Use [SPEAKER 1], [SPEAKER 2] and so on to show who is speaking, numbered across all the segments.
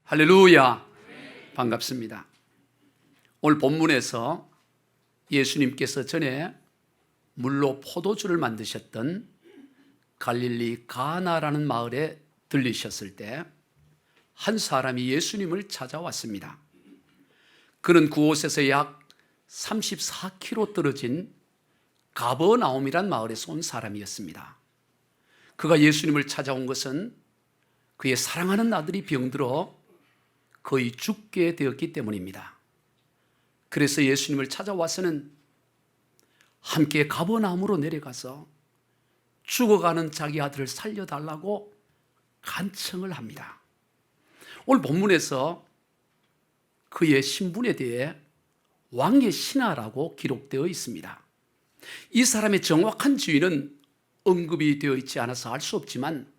[SPEAKER 1] 할렐루야. 반갑습니다. 오늘 본문에서 예수님께서 전에 물로 포도주를 만드셨던 갈릴리 가나라는 마을에 들리셨을 때 한 사람이 예수님을 찾아왔습니다. 그는 그곳에서 약 34km 떨어진 가버나움이란 마을에서 온 사람이었습니다. 그가 예수님을 찾아온 것은 그의 사랑하는 아들이 병들어 거의 죽게 되었기 때문입니다. 그래서 예수님을 찾아와서는 함께 가버나움으로 내려가서 죽어가는 자기 아들을 살려달라고 간청을 합니다. 오늘 본문에서 그의 신분에 대해 왕의 신하라고 기록되어 있습니다. 이 사람의 정확한 지위는 언급이 되어 있지 않아서 알 수 없지만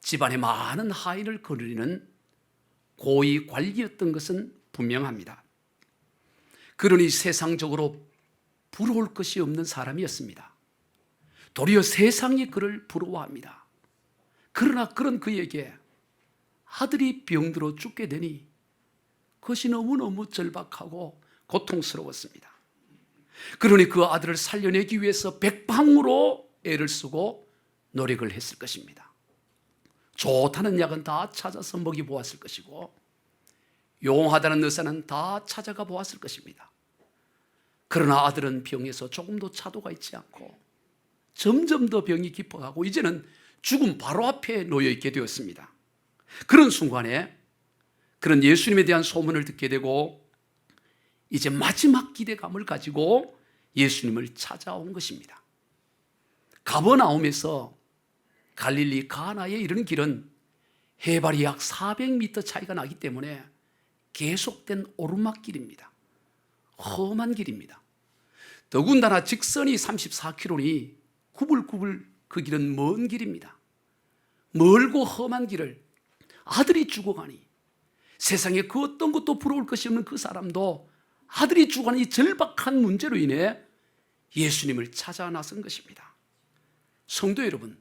[SPEAKER 1] 집안에 많은 하인을 거느리는 고위 관리였던 것은 분명합니다. 그러니 세상적으로 부러울 것이 없는 사람이었습니다. 도리어 세상이 그를 부러워합니다. 그러나 그런 그에게 아들이 병들어 죽게 되니 그것이 너무너무 절박하고 고통스러웠습니다. 그러니 그 아들을 살려내기 위해서 백방으로 애를 쓰고 노력을 했을 것입니다. 좋다는 약은 다 찾아서 먹여보았을 것이고 용하다는 의사는 다 찾아가 보았을 것입니다. 그러나 아들은 병에서 조금도 차도가 있지 않고 점점 더 병이 깊어가고 이제는 죽음 바로 앞에 놓여 있게 되었습니다. 그런 순간에 그런 예수님에 대한 소문을 듣게 되고 이제 마지막 기대감을 가지고 예수님을 찾아온 것입니다. 가버나움에서 갈릴리 가나에 이르는 길은 해발이 약 400m 차이가 나기 때문에 계속된 오르막길입니다. 험한 길입니다. 더군다나 직선이 34km니 구불구불 그 길은 먼 길입니다. 멀고 험한 길을 아들이 죽어가니 세상에 그 어떤 것도 부러울 것이 없는 그 사람도 아들이 죽어가는 이 절박한 문제로 인해 예수님을 찾아 나선 것입니다. 성도 여러분,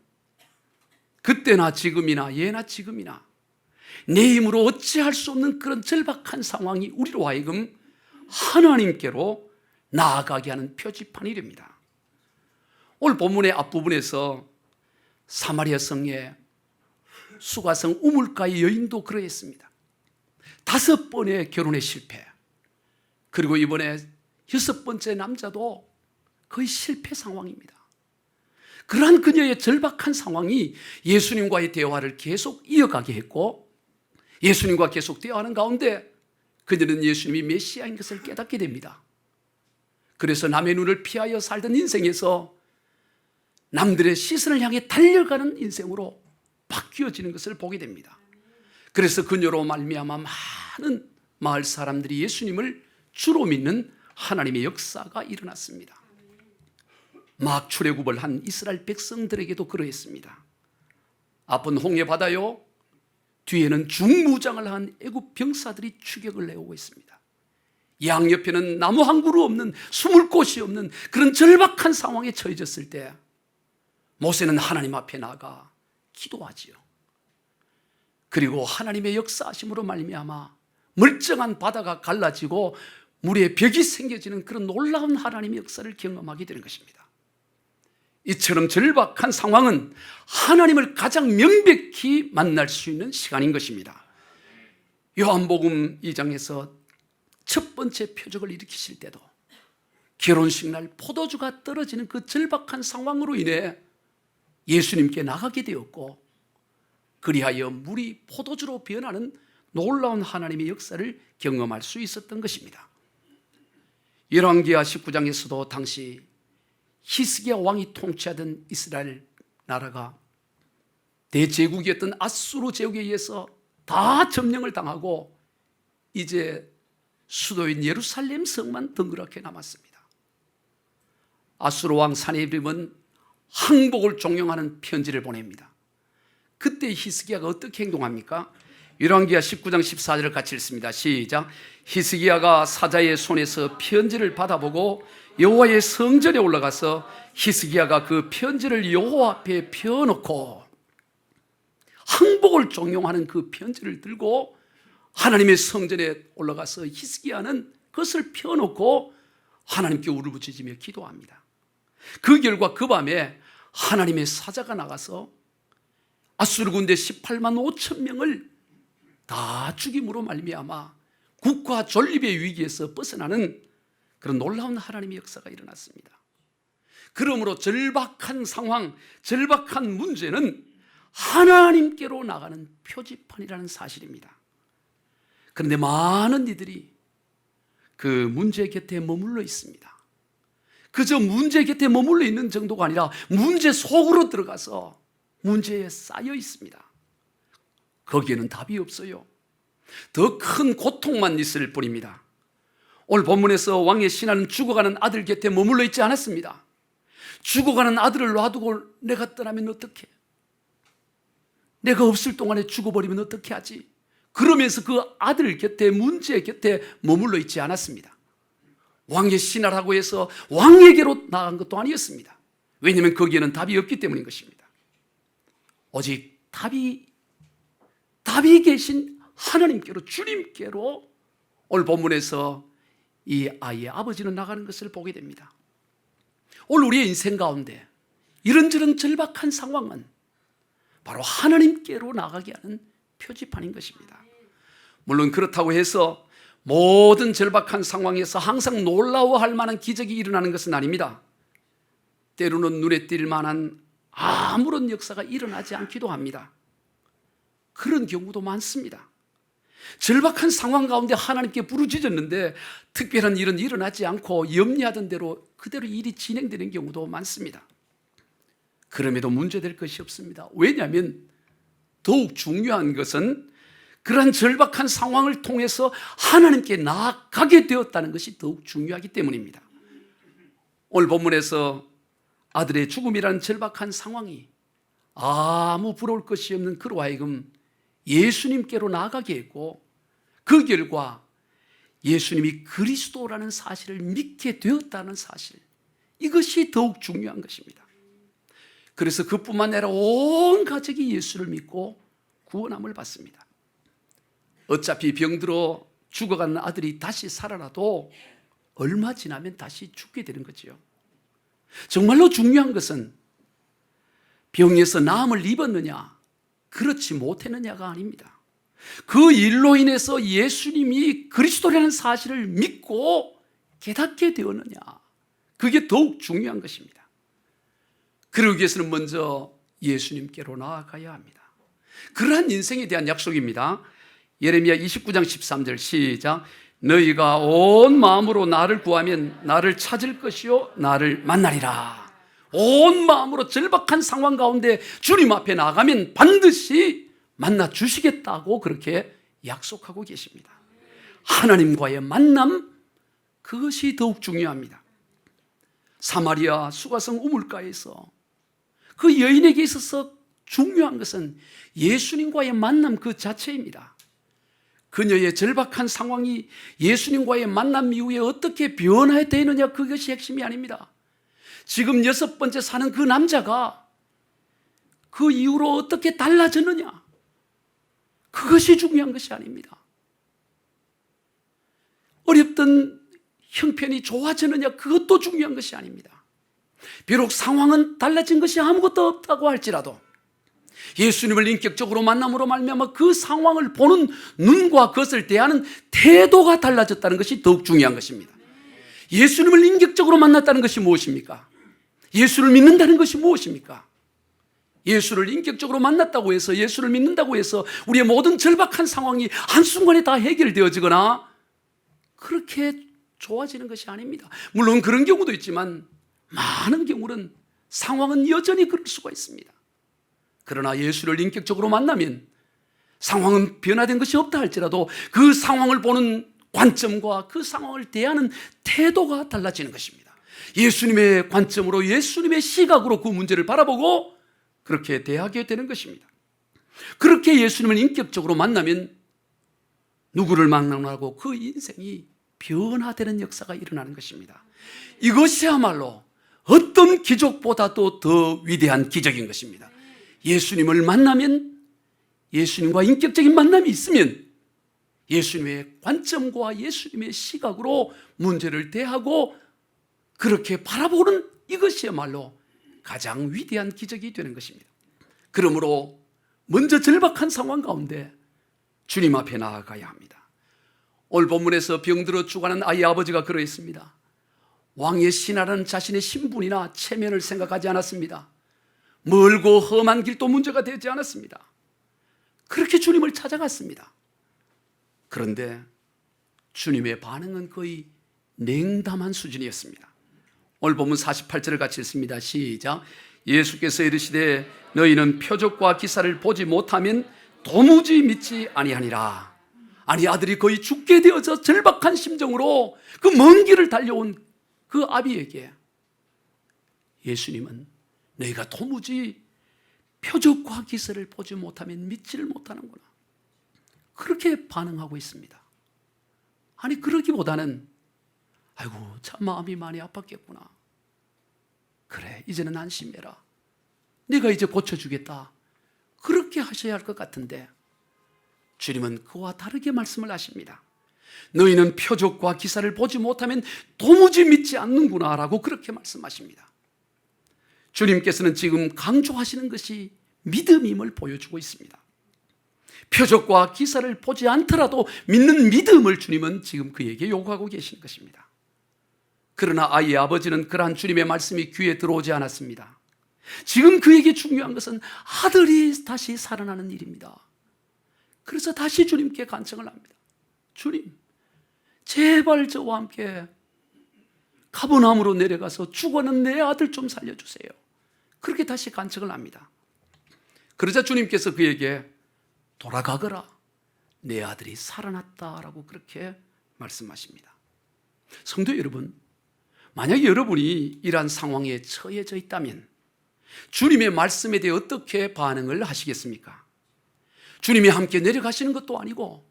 [SPEAKER 1] 그때나 지금이나 예나 지금이나 내 힘으로 어찌할 수 없는 그런 절박한 상황이 우리로 하여금 하나님께로 나아가게 하는 표지판이랍니다. 오늘 본문의 앞부분에서 사마리아 성의 수가성 우물가의 여인도 그러했습니다. 5번의 결혼에 실패, 그리고 이번에 6번째 남자도 거의 실패 상황입니다. 그러한 그녀의 절박한 상황이 예수님과의 대화를 계속 이어가게 했고 예수님과 계속 대화하는 가운데 그녀는 예수님이 메시아인 것을 깨닫게 됩니다. 그래서 남의 눈을 피하여 살던 인생에서 남들의 시선을 향해 달려가는 인생으로 바뀌어지는 것을 보게 됩니다. 그래서 그녀로 말미암아 많은 마을 사람들이 예수님을 주로 믿는 하나님의 역사가 일어났습니다. 막 출애굽을 한 이스라엘 백성들에게도 그러했습니다. 앞은 홍해 바다요, 뒤에는 중무장을 한 애굽 병사들이 추격을 해오고 있습니다. 양옆에는 나무 한 그루 없는, 숨을 곳이 없는 그런 절박한 상황에 처해졌을 때 모세는 하나님 앞에 나가 기도하지요. 그리고 하나님의 역사하심으로 말미암아 멀쩡한 바다가 갈라지고 물에 벽이 생겨지는 그런 놀라운 하나님의 역사를 경험하게 되는 것입니다. 이처럼 절박한 상황은 하나님을 가장 명백히 만날 수 있는 시간인 것입니다. 요한복음 2장에서 첫 번째 표적을 일으키실 때도 결혼식 날 포도주가 떨어지는 그 절박한 상황으로 인해 예수님께 나가게 되었고 그리하여 물이 포도주로 변하는 놀라운 하나님의 역사를 경험할 수 있었던 것입니다. 열왕기하 19장에서도 당시 히스기야 왕이 통치하던 이스라엘 나라가 대제국이었던 아수르 제국에 의해서 다 점령을 당하고 이제 수도인 예루살렘 성만 덩그랗게 남았습니다. 아수르 왕 사네립은 항복을 종용하는 편지를 보냅니다. 그때 히스기야가 어떻게 행동합니까? 열왕기하 19장 14절을 같이 읽습니다. 시작. 히스기야가 사자의 손에서 편지를 받아보고 여호와의 성전에 올라가서 히스기야가 그 편지를 여호와 앞에 펴놓고 항복을 종용하는 그 편지를 들고 하나님의 성전에 올라가서 히스기야는 그것을 펴놓고 하나님께 울부짖으며 기도합니다. 그 결과 그 밤에 하나님의 사자가 나가서 아수르 군대 18만 5천 명을 다 죽임으로 말미암아 국가 존립의 위기에서 벗어나는 그런 놀라운 하나님의 역사가 일어났습니다. 그러므로 절박한 상황, 절박한 문제는 하나님께로 나가는 표지판이라는 사실입니다. 그런데 많은 이들이 그 문제 곁에 머물러 있습니다. 그저 문제 곁에 머물러 있는 정도가 아니라 문제 속으로 들어가서 문제에 쌓여 있습니다. 거기에는 답이 없어요. 더 큰 고통만 있을 뿐입니다. 오늘 본문에서 왕의 신하는 죽어가는 아들 곁에 머물러 있지 않았습니다. 죽어가는 아들을 놔두고 내가 떠나면 어떡해? 내가 없을 동안에 죽어버리면 어떻게 하지? 그러면서 그 아들 곁에, 문제 곁에 머물러 있지 않았습니다. 왕의 신하라고 해서 왕에게로 나간 것도 아니었습니다. 왜냐하면 거기에는 답이 없기 때문인 것입니다. 오직 답이 계신 하나님께로, 주님께로 오늘 본문에서 이 아이의 아버지는 나가는 것을 보게 됩니다. 오늘 우리의 인생 가운데 이런저런 절박한 상황은 바로 하나님께로 나가게 하는 표지판인 것입니다. 물론 그렇다고 해서 모든 절박한 상황에서 항상 놀라워할 만한 기적이 일어나는 것은 아닙니다. 때로는 눈에 띌 만한 아무런 역사가 일어나지 않기도 합니다. 그런 경우도 많습니다. 절박한 상황 가운데 하나님께 부르짖었는데 특별한 일은 일어나지 않고 염려하던 대로 그대로 일이 진행되는 경우도 많습니다. 그럼에도 문제될 것이 없습니다. 왜냐하면 더욱 중요한 것은 그러한 절박한 상황을 통해서 하나님께 나아가게 되었다는 것이 더욱 중요하기 때문입니다. 오늘 본문에서 아들의 죽음이라는 절박한 상황이 아무 부러울 것이 없는 그로 하여금 예수님께로 나아가게 했고 그 결과 예수님이 그리스도라는 사실을 믿게 되었다는 사실, 이것이 더욱 중요한 것입니다. 그래서 그뿐만 아니라 온 가족이 예수를 믿고 구원함을 받습니다. 어차피 병들어 죽어가는 아들이 다시 살아나도 얼마 지나면 다시 죽게 되는 거죠. 정말로 중요한 것은 병에서 나음을 입었느냐, 그렇지 못했느냐가 아닙니다. 그 일로 인해서 예수님이 그리스도라는 사실을 믿고 깨닫게 되었느냐, 그게 더욱 중요한 것입니다. 그러기 위해서는 먼저 예수님께로 나아가야 합니다. 그러한 인생에 대한 약속입니다. 예레미야 29장 13절 시작. 너희가 온 마음으로 나를 구하면 나를 찾을 것이요 나를 만나리라. 온 마음으로 절박한 상황 가운데 주님 앞에 나가면 반드시 만나 주시겠다고 그렇게 약속하고 계십니다. 하나님과의 만남, 그것이 더욱 중요합니다. 사마리아 수가성 우물가에서 그 여인에게 있어서 중요한 것은 예수님과의 만남 그 자체입니다. 그녀의 절박한 상황이 예수님과의 만남 이후에 어떻게 변화되느냐, 그것이 핵심이 아닙니다. 지금 6번째 사는 그 남자가 그 이후로 어떻게 달라졌느냐, 그것이 중요한 것이 아닙니다. 어렵던 형편이 좋아졌느냐, 그것도 중요한 것이 아닙니다. 비록 상황은 달라진 것이 아무것도 없다고 할지라도 예수님을 인격적으로 만남으로 말미암아 그 상황을 보는 눈과 그것을 대하는 태도가 달라졌다는 것이 더욱 중요한 것입니다. 예수님을 인격적으로 만났다는 것이 무엇입니까? 예수를 믿는다는 것이 무엇입니까? 예수를 인격적으로 만났다고 해서, 예수를 믿는다고 해서 우리의 모든 절박한 상황이 한순간에 다 해결되어지거나 그렇게 좋아지는 것이 아닙니다. 물론 그런 경우도 있지만 많은 경우는 상황은 여전히 그럴 수가 있습니다. 그러나 예수를 인격적으로 만나면 상황은 변화된 것이 없다 할지라도 그 상황을 보는 관점과 그 상황을 대하는 태도가 달라지는 것입니다. 예수님의 관점으로, 예수님의 시각으로 그 문제를 바라보고 그렇게 대하게 되는 것입니다. 그렇게 예수님을 인격적으로 만나면 누구를 만나고 그 인생이 변화되는 역사가 일어나는 것입니다. 이것이야말로 어떤 기적보다도 더 위대한 기적인 것입니다. 예수님을 만나면, 예수님과 인격적인 만남이 있으면 예수님의 관점과 예수님의 시각으로 문제를 대하고 그렇게 바라보는 이것이야말로 가장 위대한 기적이 되는 것입니다. 그러므로 먼저 절박한 상황 가운데 주님 앞에 나아가야 합니다. 오늘 본문에서 병들어 죽어가는 아이의 아버지가 그러했습니다. 왕의 신하라는 자신의 신분이나 체면을 생각하지 않았습니다. 멀고 험한 길도 문제가 되지 않았습니다. 그렇게 주님을 찾아갔습니다. 그런데 주님의 반응은 거의 냉담한 수준이었습니다. 오늘 본문 48절을 같이 읽습니다. 시작. 예수께서 이르시되 너희는 표적과 기사를 보지 못하면 도무지 믿지 아니하니라. 아니, 아들이 거의 죽게 되어서 절박한 심정으로 그 먼 길을 달려온 그 아비에게 예수님은 너희가 도무지 표적과 기사를 보지 못하면 믿지를 못하는구나, 그렇게 반응하고 있습니다. 아니, 그러기보다는 아이고 참 마음이 많이 아팠겠구나, 그래 이제는 안심해라, 네가 이제 고쳐주겠다, 그렇게 하셔야 할 것 같은데 주님은 그와 다르게 말씀을 하십니다. 너희는 표적과 기사를 보지 못하면 도무지 믿지 않는구나 라고 그렇게 말씀하십니다. 주님께서는 지금 강조하시는 것이 믿음임을 보여주고 있습니다. 표적과 기사를 보지 않더라도 믿는 믿음을 주님은 지금 그에게 요구하고 계신 것입니다. 그러나 아이의 아버지는 그러한 주님의 말씀이 귀에 들어오지 않았습니다. 지금 그에게 중요한 것은 아들이 다시 살아나는 일입니다. 그래서 다시 주님께 간청을 합니다. 주님, 제발 저와 함께 가버나움으로 내려가서 죽어는 내 아들 좀 살려주세요. 그렇게 다시 간청을 합니다. 그러자 주님께서 그에게 돌아가거라, 내 아들이 살아났다라고 그렇게 말씀하십니다. 성도 여러분, 만약에 여러분이 이러한 상황에 처해져 있다면 주님의 말씀에 대해 어떻게 반응을 하시겠습니까? 주님이 함께 내려가시는 것도 아니고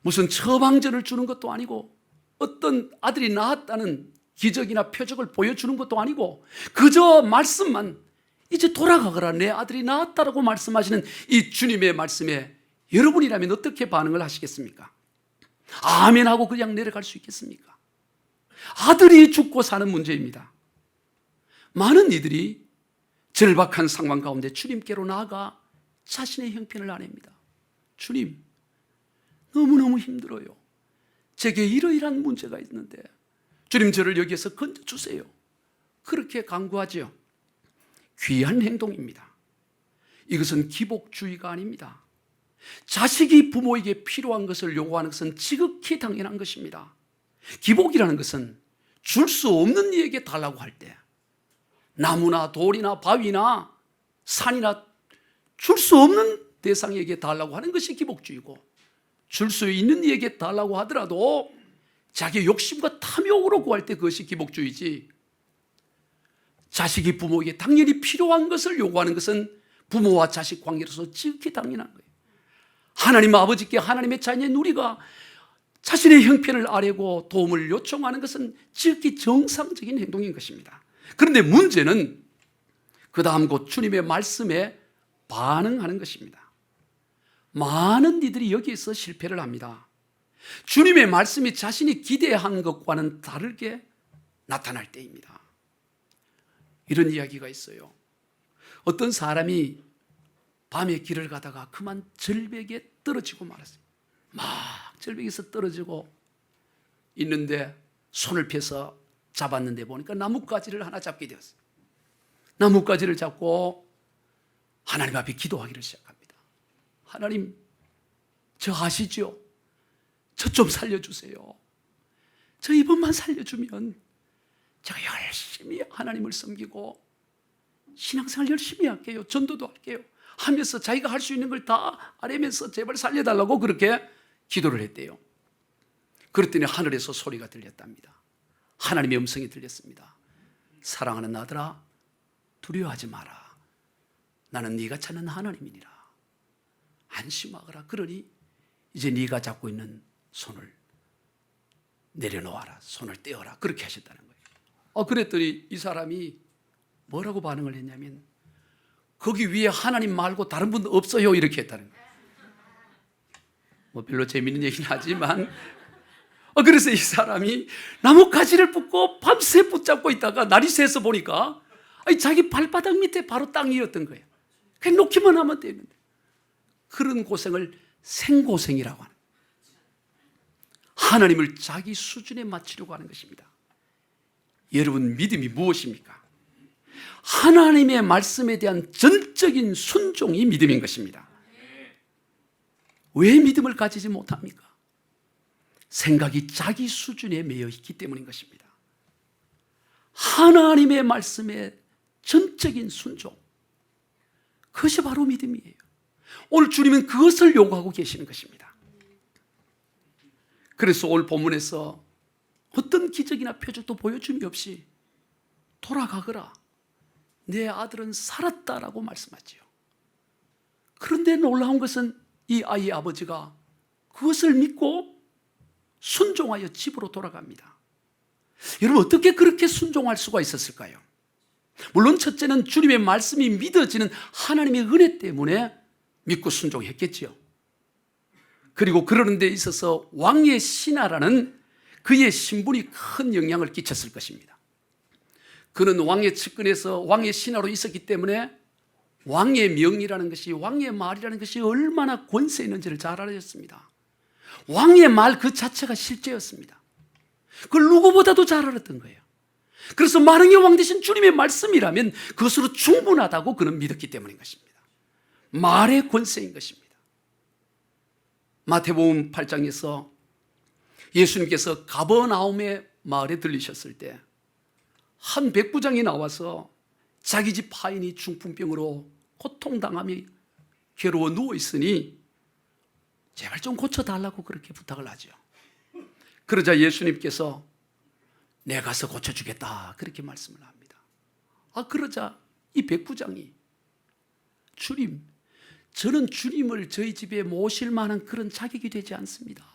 [SPEAKER 1] 무슨 처방전을 주는 것도 아니고 어떤 아들이 낳았다는 기적이나 표적을 보여주는 것도 아니고 그저 말씀만, 이제 돌아가거라, 내 아들이 낳았다라고 말씀하시는 이 주님의 말씀에 여러분이라면 어떻게 반응을 하시겠습니까? 아멘 하고 그냥 내려갈 수 있겠습니까? 아들이 죽고 사는 문제입니다. 많은 이들이 절박한 상황 가운데 주님께로 나아가 자신의 형편을 아냅니다. 주님, 너무너무 힘들어요. 제게 이러이러한 문제가 있는데 주님 저를 여기에서 건져주세요. 그렇게 간구하죠. 귀한 행동입니다. 이것은 기복주의가 아닙니다. 자식이 부모에게 필요한 것을 요구하는 것은 지극히 당연한 것입니다. 기복이라는 것은 줄 수 없는 이에게 달라고 할 때, 나무나 돌이나 바위나 산이나 줄 수 없는 대상에게 달라고 하는 것이 기복주의고, 줄 수 있는 이에게 달라고 하더라도 자기 욕심과 탐욕으로 구할 때 그것이 기복주의지, 자식이 부모에게 당연히 필요한 것을 요구하는 것은 부모와 자식 관계로서 지극히 당연한 거예요. 하나님 아버지께 하나님의 자녀인 우리가 자신의 형편을 아뢰고 도움을 요청하는 것은 지극히 정상적인 행동인 것입니다. 그런데 문제는 그 다음 곧 주님의 말씀에 반응하는 것입니다. 많은 이들이 여기에서 실패를 합니다. 주님의 말씀이 자신이 기대한 것과는 다르게 나타날 때입니다. 이런 이야기가 있어요. 어떤 사람이 밤에 길을 가다가 그만 절벽에 떨어지고 말았어요. 막 절벽에서 떨어지고 있는데 손을 펴서 잡았는데 보니까 나뭇가지를 하나 잡게 되었어요. 나뭇가지를 잡고 하나님 앞에 기도하기를 시작합니다. 하나님, 저 아시죠? 저 좀 살려주세요. 저 이번만 살려주면 제가 열심히 하나님을 섬기고 신앙생활 열심히 할게요. 전도도 할게요. 하면서 자기가 할 수 있는 걸 다 아뢰면서 제발 살려달라고 그렇게 기도를 했대요. 그랬더니 하늘에서 소리가 들렸답니다. 하나님의 음성이 들렸습니다. 사랑하는 아들아, 두려워하지 마라. 나는 네가 찾는 하나님이니라. 안심하거라. 그러니 이제 네가 잡고 있는 손을 내려놓아라. 손을 떼어라. 그렇게 하셨다는 거예요. 그랬더니 이 사람이 뭐라고 반응을 했냐면, 거기 위에 하나님 말고 다른 분 없어요, 이렇게 했다는 거예요. 뭐 별로 재미있는 얘기는 하지만 그래서 이 사람이 나뭇가지를 붙고 밤새 붙잡고 있다가 날이 새서 보니까 자기 발바닥 밑에 바로 땅이었던 거예요. 그냥 놓기만 하면 되는데 그런 고생을 생고생이라고 하는, 하나님을 자기 수준에 맞추려고 하는 것입니다. 여러분, 믿음이 무엇입니까? 하나님의 말씀에 대한 전적인 순종이 믿음인 것입니다. 왜 믿음을 가지지 못합니까? 생각이 자기 수준에 매여 있기 때문인 것입니다. 하나님의 말씀에 전적인 순종, 그것이 바로 믿음이에요. 오늘 주님은 그것을 요구하고 계시는 것입니다. 그래서 오늘 본문에서 어떤 기적이나 표적도 보여줌이 없이 돌아가거라, 내 아들은 살았다라고 말씀하지요. 그런데 놀라운 것은 이 아이의 아버지가 그것을 믿고 순종하여 집으로 돌아갑니다. 여러분, 어떻게 그렇게 순종할 수가 있었을까요? 물론 첫째는 주님의 말씀이 믿어지는 하나님의 은혜 때문에 믿고 순종했겠지요. 그리고 그러는 데 있어서 왕의 신하라는 그의 신분이 큰 영향을 끼쳤을 것입니다. 그는 왕의 측근에서 왕의 신하로 있었기 때문에 왕의 명이라는 것이, 왕의 말이라는 것이 얼마나 권세 있는지를 잘 알았습니다. 왕의 말 그 자체가 실제였습니다. 그걸 누구보다도 잘 알았던 거예요. 그래서 만왕의 왕 대신 주님의 말씀이라면 그것으로 충분하다고 그는 믿었기 때문인 것입니다. 말의 권세인 것입니다. 마태복음 8장에서 예수님께서 가버나움의 마을에 들리셨을 때 한 백부장이 나와서 자기 집 하인이 중풍병으로 고통당하며 괴로워 누워있으니 제발 좀 고쳐달라고 그렇게 부탁을 하죠. 그러자 예수님께서 내가 가서 고쳐주겠다 그렇게 말씀을 합니다. 그러자 이 백부장이, 주님, 저는 주님을 저희 집에 모실 만한 그런 자격이 되지 않습니다.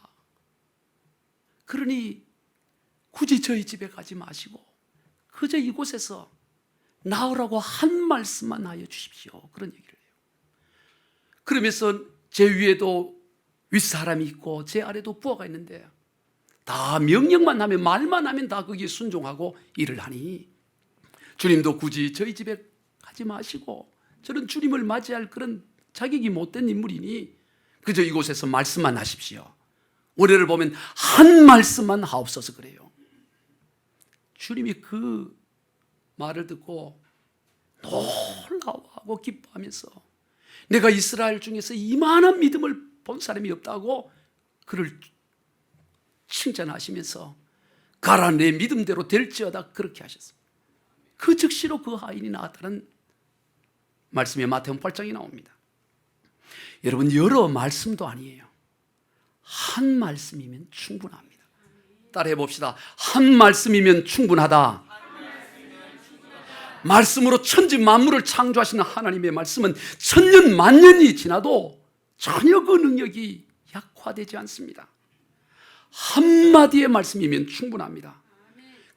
[SPEAKER 1] 그러니 굳이 저희 집에 가지 마시고 그저 이곳에서 나으라고 한 말씀만 하여 주십시오, 그런 얘기를 해요. 그러면서 제 위에도 윗사람이 있고 제 아래도 부하가 있는데 다 명령만 하면, 말만 하면 다 거기에 순종하고 일을 하니 주님도 굳이 저희 집에 가지 마시고, 저는 주님을 맞이할 그런 자격이 못된 인물이니 그저 이곳에서 말씀만 하십시오. 올해를 보면 한 말씀만 하옵소서 그래요. 주님이 그 말을 듣고 놀라워하고 기뻐하면서 내가 이스라엘 중에서 이만한 믿음을 본 사람이 없다고 그를 칭찬하시면서 가라, 내 믿음대로 될지어다 그렇게 하셨습니다. 그 즉시로 그 하인이 나았다는 말씀이 마태복음 8장에 나옵니다. 여러분, 여러 말씀도 아니에요. 한 말씀이면 충분합니다. 따라해 봅시다. 한 말씀이면 충분하다. 말씀으로 천지 만물을 창조하시는 하나님의 말씀은 천년 만년이 지나도 전혀 그 능력이 약화되지 않습니다. 한마디의 말씀이면 충분합니다.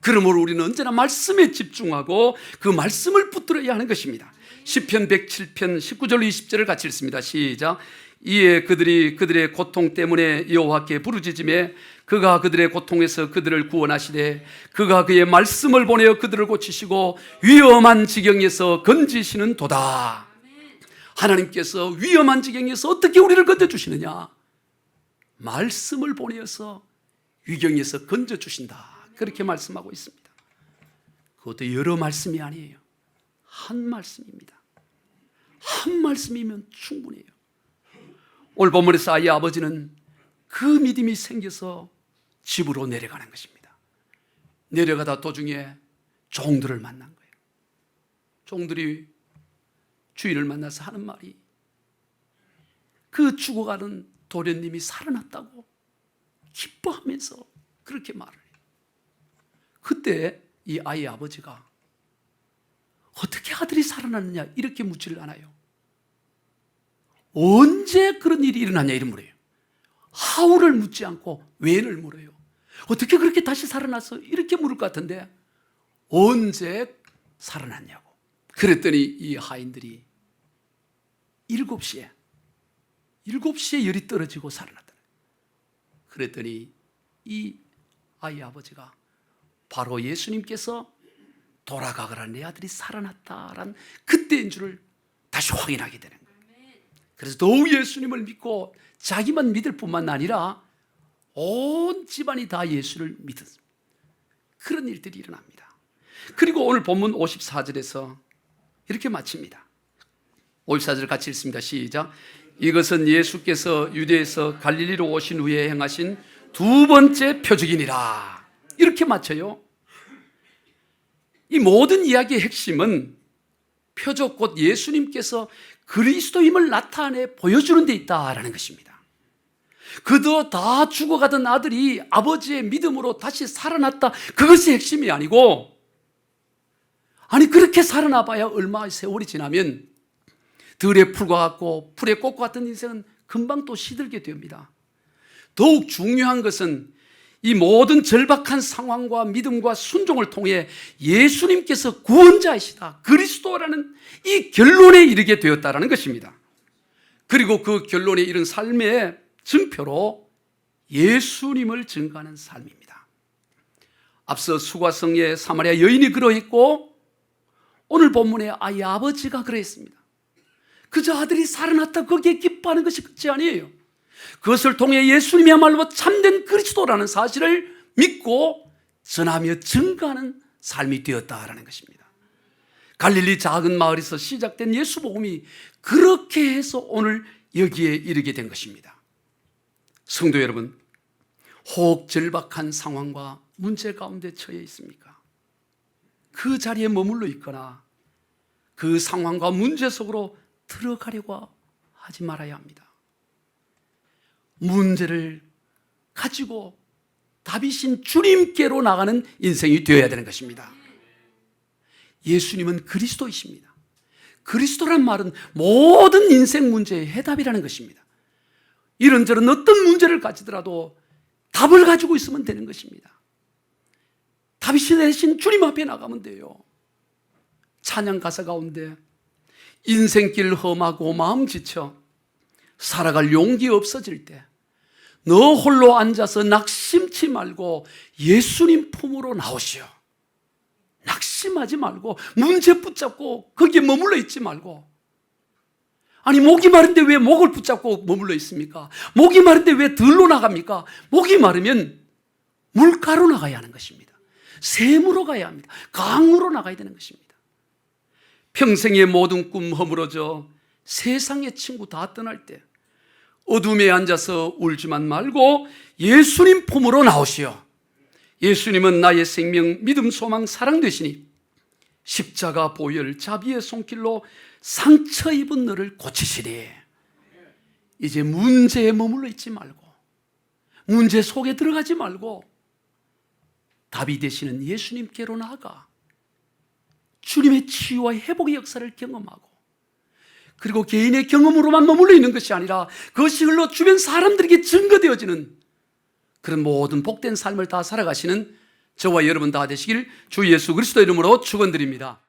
[SPEAKER 1] 그러므로 우리는 언제나 말씀에 집중하고 그 말씀을 붙들어야 하는 것입니다. 시편 107편 19절 20절을 같이 읽습니다. 시작. 이에 그들이 그들의 고통 때문에 여호와께 부르짖으매 그가 그들의 고통에서 그들을 구원하시되 그가 그의 말씀을 보내어 그들을 고치시고 위험한 지경에서 건지시는 도다. 하나님께서 위험한 지경에서 어떻게 우리를 건져주시느냐? 말씀을 보내어서 위경에서 건져주신다, 그렇게 말씀하고 있습니다. 그것도 여러 말씀이 아니에요. 한 말씀입니다. 한 말씀이면 충분해요. 오늘 본문에서 아이의 아버지는 그 믿음이 생겨서 집으로 내려가는 것입니다. 내려가다 도중에 종들을 만난 거예요. 종들이 주인을 만나서 하는 말이, 그 죽어가는 도련님이 살아났다고 기뻐하면서 그렇게 말을 해요. 그때 이 아이의 아버지가 어떻게 아들이 살아났느냐 이렇게 묻지를 않아요. 언제 그런 일이 일어났냐 이런 물어요. 하우를 묻지 않고 웬을 물어요. 어떻게 그렇게 다시 살아났어? 이렇게 물을 것 같은데 언제 살아났냐고. 그랬더니 이 하인들이 7시에 열이 떨어지고 살아났다. 그랬더니 이 아이 아버지가 바로 예수님께서 돌아가거라 내 아들이 살아났다란 그때인 줄을 다시 확인하게 되는 거예요. 그래서 더욱 예수님을 믿고 자기만 믿을 뿐만 아니라 온 집안이 다 예수를 믿었습니다. 그런 일들이 일어납니다. 그리고 오늘 본문 54절에서 이렇게 마칩니다. 54절 같이 읽습니다. 시작. 이것은 예수께서 유대에서 갈릴리로 오신 후에 행하신 두 번째 표적이니라. 이렇게 마쳐요. 이 모든 이야기의 핵심은 표적 곧 예수님께서 그리스도임을 나타내 보여주는 데 있다라는 것입니다. 그도 다 죽어가던 아들이 아버지의 믿음으로 다시 살아났다. 그것이 핵심이 아니고, 아니 그렇게 살아나 봐야 얼마 세월이 지나면 들의 풀과 같고 풀의 꽃과 같은 인생은 금방 또 시들게 됩니다. 더욱 중요한 것은 이 모든 절박한 상황과 믿음과 순종을 통해 예수님께서 구원자이시다, 그리스도라는 이 결론에 이르게 되었다는 것입니다. 그리고 그 결론에 이른 삶의 증표로 예수님을 증거하는 삶입니다. 앞서 수가성에 사마리아 여인이 그러했고 오늘 본문에 아이 아버지가 그러했습니다. 그저 아들이 살아났다 거기에 기뻐하는 것이 끝이 아니에요. 그것을 통해 예수님이야말로 참된 그리스도라는 사실을 믿고 전하며 증거하는 삶이 되었다라는 것입니다. 갈릴리 작은 마을에서 시작된 예수 복음이 그렇게 해서 오늘 여기에 이르게 된 것입니다. 성도 여러분, 혹 절박한 상황과 문제 가운데 처해 있습니까? 그 자리에 머물러 있거나 그 상황과 문제 속으로 들어가려고 하지 말아야 합니다. 문제를 가지고 답이신 주님께로 나가는 인생이 되어야 되는 것입니다. 예수님은 그리스도이십니다. 그리스도란 말은 모든 인생 문제의 해답이라는 것입니다. 이런저런 어떤 문제를 가지더라도 답을 가지고 있으면 되는 것입니다. 답이 되신 주님 앞에 나가면 돼요. 찬양 가사 가운데 인생길 험하고 마음 지쳐 살아갈 용기 없어질 때 너 홀로 앉아서 낙심치 말고 예수님 품으로 나오시오. 낙심하지 말고 문제 붙잡고 거기에 머물러 있지 말고, 아니 목이 마른데 왜 목을 붙잡고 머물러 있습니까? 목이 마른데 왜 들로 나갑니까? 목이 마르면 물가로 나가야 하는 것입니다. 샘으로 가야 합니다. 강으로 나가야 되는 것입니다. 평생의 모든 꿈 허물어져 세상의 친구 다 떠날 때 어둠에 앉아서 울지만 말고 예수님 품으로 나오시오. 예수님은 나의 생명, 믿음, 소망, 사랑 되시니 십자가 보혈 자비의 손길로 상처 입은 너를 고치시리. 이제 문제에 머물러 있지 말고 문제 속에 들어가지 말고 답이 되시는 예수님께로 나아가 주님의 치유와 회복의 역사를 경험하고, 그리고 개인의 경험으로만 머물러 있는 것이 아니라 그것이 흘러 주변 사람들에게 증거되어지는 그런 모든 복된 삶을 다 살아가시는 저와 여러분 다 되시길 주 예수 그리스도 이름으로 축원드립니다.